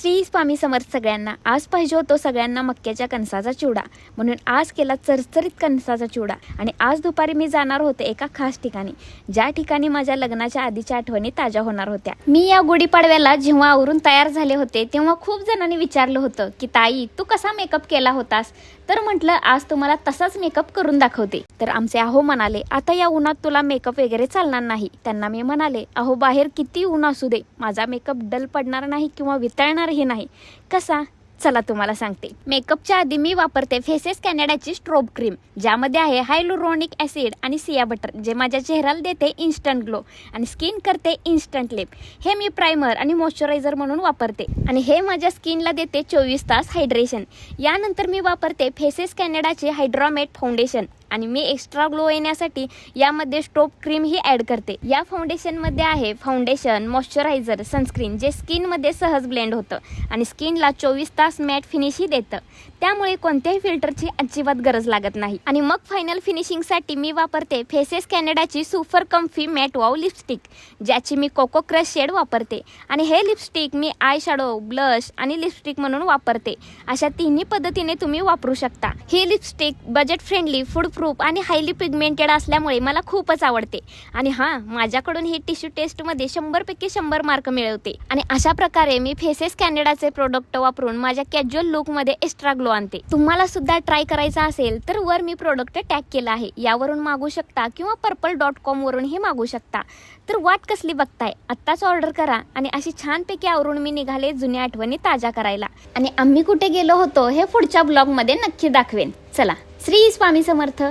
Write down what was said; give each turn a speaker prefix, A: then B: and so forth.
A: श्री स्वामी समर्थ सगळ्यांना. आज पाहिजे होतो सगळ्यांना मक्याच्या कणसाचा चिवडा, म्हणून आज केला चरचरीत कणसाचा चिवडा. आणि आज दुपारी मी जाणार होते एका खास ठिकाणी, ज्या ठिकाणी माझ्या लग्नाच्या आधीच्या आठवणी ताज्या होणार होत्या. मी या गुढीपाडव्याला जेव्हा आवरून तयार झाले होते तेव्हा खूप जणांनी विचारलं होतं की ताई तू कसा मेकअप केला होतास. तर म्हटलं आज तुम्हाला तसाच मेकअप करून दाखवते. तर आमचे अहो म्हणाले आता या उन्हात तुला मेकअप वगैरे चालणार नाही. त्यांना मी म्हणाले अहो बाहेर किती ऊन असू दे, माझा मेकअप डल पडणार नाही किंवा वितळणार ही नाही. कसा? चला तुम्हाला सांगते. मेकअपच्या आधी मी वापरते फेसेस कॅनडाची स्ट्रोब क्रीम, ज्यामध्ये आहे हायलुरॉनिक ऍसिड आणि सिया बटर, जे माझ्या चेहऱ्याला देते इन्स्टंट ग्लो आणि स्किन करते इन्स्टंट लिप. हे मी प्रायमर आणि मॉइश्चरायझर म्हणून वापरते आणि हे माझ्या स्किनला देते 24 तास हायड्रेशन. यानंतर मी वापरते फेसेस कॅनडाचे हायड्रामेट फाउंडेशन आणि मी एक्स्ट्रा ग्लो येण्यासाठी यामध्ये स्ट्रोब क्रीम ही ॲड करते. या फाउंडेशनमध्ये आहे फाउंडेशन, मॉइश्चरायझर, सनस्क्रीन, जे स्किनमध्ये सहज ब्लेंड होतं आणि स्किनला 24 तास मॅट फिनिशही देतं. त्यामुळे कोणत्याही फिल्टरची अजिबात गरज लागत नाही. आणि मग फायनल फिनिशिंगसाठी मी वापरते फेसेस कॅनडाची super comfy matte wow lipstick, ज्याची मी कोको क्रश शेड वापरते. आणि हे लिपस्टिक मी आय शॅडो, ब्लश आणि लिपस्टिक म्हणून वापरते. अशा तिन्ही पद्धतीने तुम्ही वापरू शकता. ही lipstick budget friendly, food proof आणि हायली पिगमेंटेड असल्यामुळे मला खूपच आवडते. आणि हां, माझ्याकडून ही टिश्यू टेस्टमध्ये 100 पैकी 100 मार्क मिळवते. आणि अशा प्रकारे मी फेसेस कॅनडाचे प्रोडक्ट वापरून माझ्या कॅज्युअल लुकमध्ये एक्स्ट्रा ग्लो आणते. तुम्हाला सुद्धा ट्राय करायचा असेल तर वर मी प्रोडक्ट टॅग केला आहे, यावरून मागू शकता किंवा purple.com वरूनही मागू शकता. तर वाट कसली बघताय, आत्ताच ऑर्डर करा. आणि अशी छानपैकी आवरून मी निघाले जुन्या आठवणी ताज्या करायला. आणि आम्ही कुठे गेलो होतो हे पुढच्या ब्लॉगमध्ये नक्की दाखवेन. चला, श्री स्वामी समर्थ.